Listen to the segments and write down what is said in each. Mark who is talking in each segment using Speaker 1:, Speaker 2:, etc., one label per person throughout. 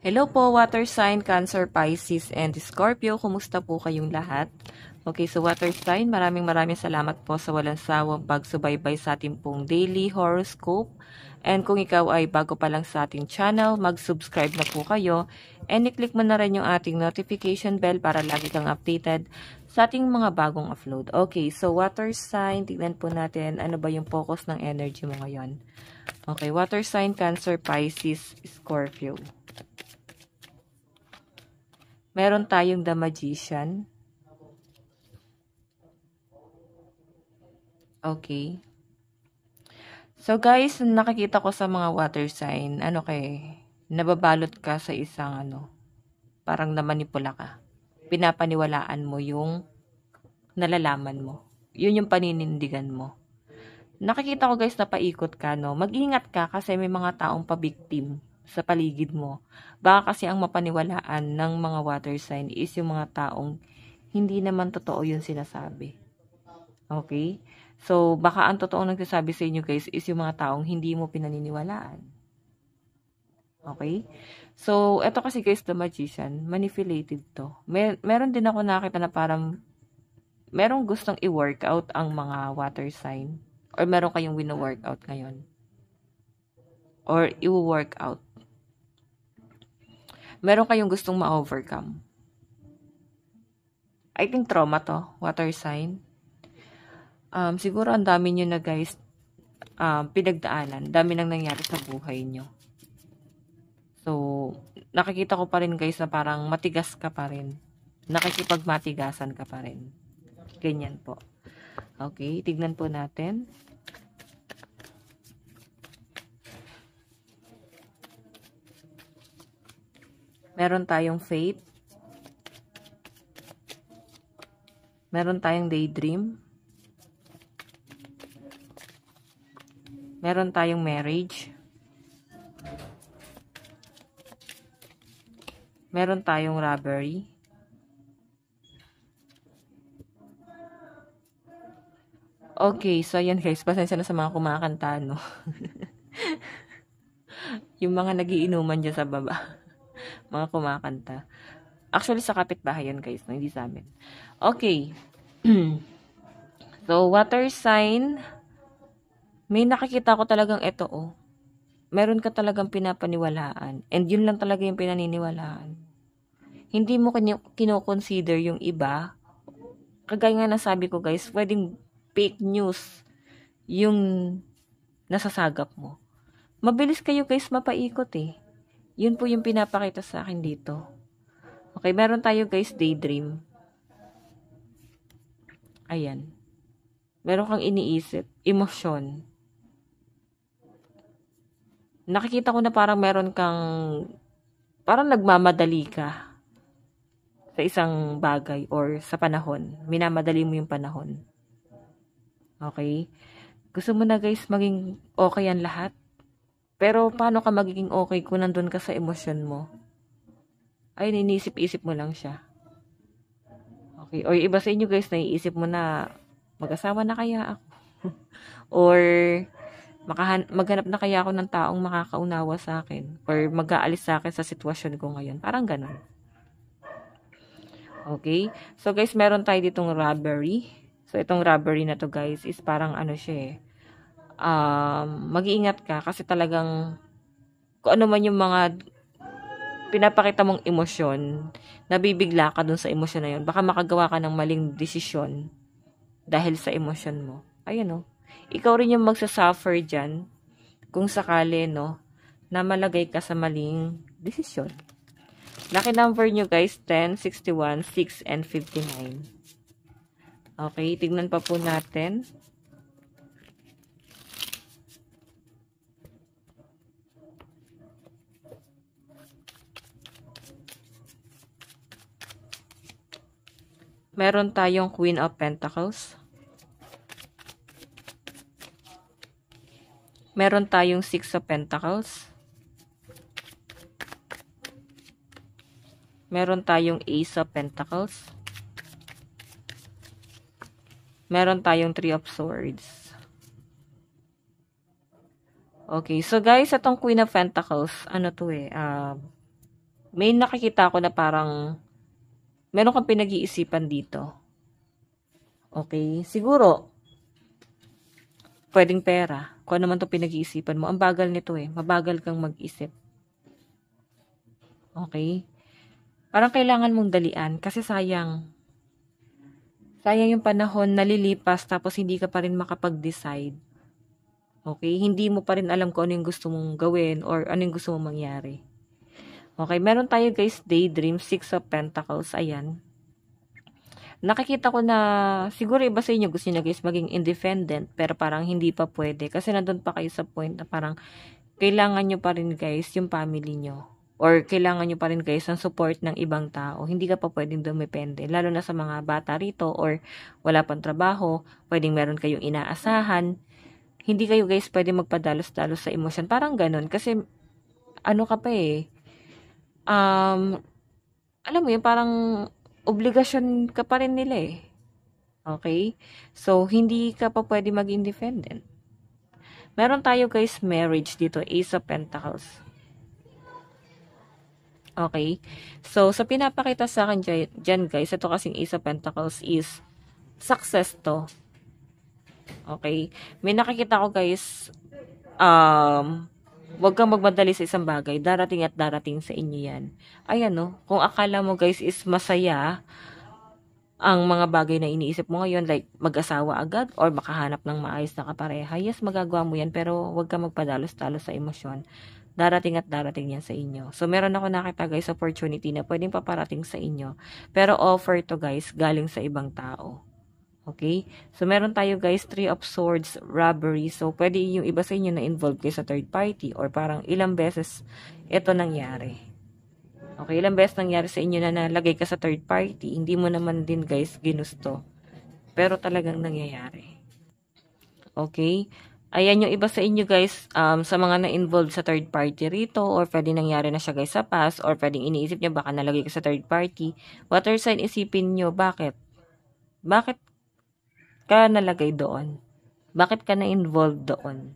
Speaker 1: Hello po, water sign, Cancer, Pisces, and Scorpio. Kumusta po kayong lahat? Okay, so water sign, maraming salamat po sa walang sawang pagsubaybay sa ating pong daily horoscope. And kung ikaw ay bago pa lang sa ating channel, mag-subscribe na po kayo. And i-click mo na rin yung ating notification bell para lagi kang updated sa ating mga bagong upload. Okay, so water sign, tignan po natin ano ba yung focus ng energy mo ngayon. Okay, water sign, Cancer, Pisces, Scorpio. Meron tayong The Magician. Okay. So guys, nakikita ko sa mga water sign, nababalot ka sa isang parang namanipula ka. Pinapaniwalaan mo yung nalalaman mo. Yun yung paninindigan mo. Nakikita ko guys na paikot ka, no? Mag-ingat ka kasi may mga taong pabiktim sa paligid mo. Baka kasi ang mapaniwalaan ng mga water sign is yung mga taong hindi naman totoo yung sinasabi. Okay? So, baka ang totoong nagsasabi sa inyo guys is yung mga taong hindi mo pinaniniwalaan. Okay? So, eto kasi guys, The Magician, manipulated to. Meron din ako nakita na parang merong gustong i-workout ang mga water sign. Or meron kayong wino-workout ngayon. Or i-workout. Meron kayong gustong ma-overcome. I think trauma to, water sign. Siguro ang dami nyo na guys, pinagdaanan. Dami nang nangyari sa buhay nyo. So, nakikita ko pa rin guys na parang matigas ka pa rin. Nakikipagmatigasan ka pa rin. Ganyan po. Okay, tignan po natin. Meron tayong faith. Meron tayong daydream. Meron tayong marriage. Meron tayong robbery. Okay, so ayan guys, pasensya na sa mga kumakanta, no? Yung mga nagiinuman dyan sa baba. Mga kumakanta. Actually, sa kapitbahay yan guys, no? Hindi sa amin. Okay. So, water sign. May nakikita ko talagang ito, oh. Meron ka talagang pinapaniwalaan. And yun lang talaga yung pinaniniwalaan. Hindi mo kino-consider yung iba. Kagaya nga nasabi ko guys, pwedeng fake news yung nasasagap mo. Mabilis kayo guys mapaikot eh. Yun po yung pinapakita sa akin dito. Okay, meron tayo guys daydream. Ayan. Meron kang iniisip. Emosyon. Nakikita ko na parang meron kang, parang nagmamadali ka sa isang bagay or sa panahon. Minamadali mo yung panahon. Okay? Gusto mo na guys maging okay ang lahat? Pero paano ka magiging okay kung nandun ka sa emosyon mo? Ay, ninisip-isip mo lang siya. Okay. O yung iba sa inyo guys, naiisip mo na mag-asawa na kaya ako. Or maghanap na kaya ako ng taong makakaunawa sa akin. Or mag-aalis sa akin sa sitwasyon ko ngayon. Parang ganun. Okay. So guys, meron tayo ditong robbery. So itong robbery na to guys is parang siya eh. Mag-iingat ka kasi talagang kung ano man yung mga pinapakita mong emosyon, nabibigla ka dun sa emosyon na yun. Baka makagawa ka ng maling desisyon dahil sa emosyon mo. Ayun, no? Ikaw rin yung magsasuffer dyan kung sakali, no, na malagay ka sa maling desisyon. Lucky number nyo guys, 10, 61, 6, and 59. Okay, tignan pa po natin. Meron tayong Queen of Pentacles. Meron tayong Six of Pentacles. Meron tayong Ace of Pentacles. Meron tayong Three of Swords. Okay, so guys, itong Queen of Pentacles, may nakikita ko na parang meron kang pinag-iisipan dito. Okay? Siguro, pwedeng pera. Kung ano man to pinag-iisipan mo. Ang bagal nito eh. Mabagal kang mag-isip. Okay? Parang kailangan mong dalian kasi sayang. Sayang yung panahon nalilipas tapos hindi ka pa rin makapag-decide. Okay? Hindi mo pa rin alam kung ano yung gusto mong gawin or ano yung gusto mong mangyari. Okay? Meron tayo guys, daydream, 6 of Pentacles. Ayan. Nakikita ko na siguro iba sa inyo gusto niyo guys maging independent pero parang hindi pa pwede kasi nandun pa kayo sa point na parang kailangan nyo pa rin guys yung family nyo or kailangan nyo pa rin guys ang support ng ibang tao. Hindi ka pa pwedeng dumepende lalo na sa mga bata rito or wala pang trabaho, pwedeng meron kayong inaasahan. Hindi kayo guys pwedeng magpadalos-dalos sa emosyon. Parang ganun kasi ano ka pa eh alam mo yun parang obligasyon ka pa rin nila eh. Okay? So, hindi ka pa pwede mag-independent. Meron tayo guys, marriage dito, Ace of Pentacles. Okay? So, sa pinapakita sa akin dyan guys, ito kasing Ace of Pentacles is success to. Okay? May nakikita ko guys, wag kang magmadali sa isang bagay. Darating at darating sa inyo yan. Ayan no, kung akala mo guys is masaya ang mga bagay na iniisip mo ngayon, like mag-asawa agad or makahanap ng maayos na kapareha, yes, magagawa mo yan, pero wag kang magpadalos-dalos sa emosyon. Darating at darating yan sa inyo. So, meron ako nakita guys, opportunity na pwedeng paparating sa inyo. Pero offer to guys, galing sa ibang tao. Okay? So, meron tayo guys, 3 of Swords, robbery. So, pwede yung iba sa inyo na involved kayo sa third party or parang ilang beses ito nangyari. Okay, ilang beses nangyari sa inyo na nalagay ka sa third party, hindi mo naman din guys ginusto. Pero talagang nangyayari. Okay? Ayan yung iba sa inyo guys, sa mga na-involved sa third party rito, or pwede nangyari na siya guys sa past, or pwedeng iniisip nyo baka nalagay ka sa third party. Water sign, isipin nyo, bakit? Bakit ka nalagay doon? Bakit ka na-involved doon?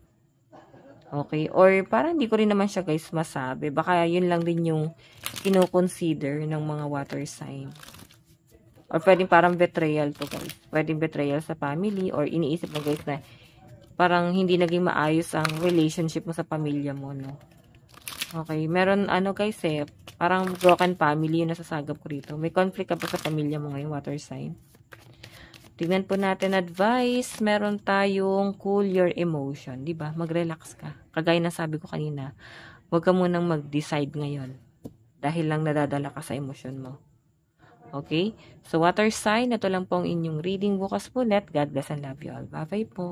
Speaker 1: Okay? Or parang hindi ko rin naman siya guys masabi. Baka yun lang din yung kino-consider ng mga water sign. Or pwedeng parang betrayal to guys. Pwedeng betrayal sa family or iniisip mo guys na parang hindi naging maayos ang relationship mo sa pamilya mo, no? Okay, meron ano guys eh, parang broken family yung nasasagap ko rito. May conflict ka pa sa pamilya mo ngayon, water sign. Tignan po natin advice. Meron tayong cool your emotion. Diba? Mag-relax ka. Kagaya na sabi ko kanina, huwag ka munang mag-decide ngayon. Dahil lang nadadala ka sa emosyon mo. Okay? So, water sign. Ito lang po ang inyong reading bukas po net. God bless and love you all. Bye-bye po.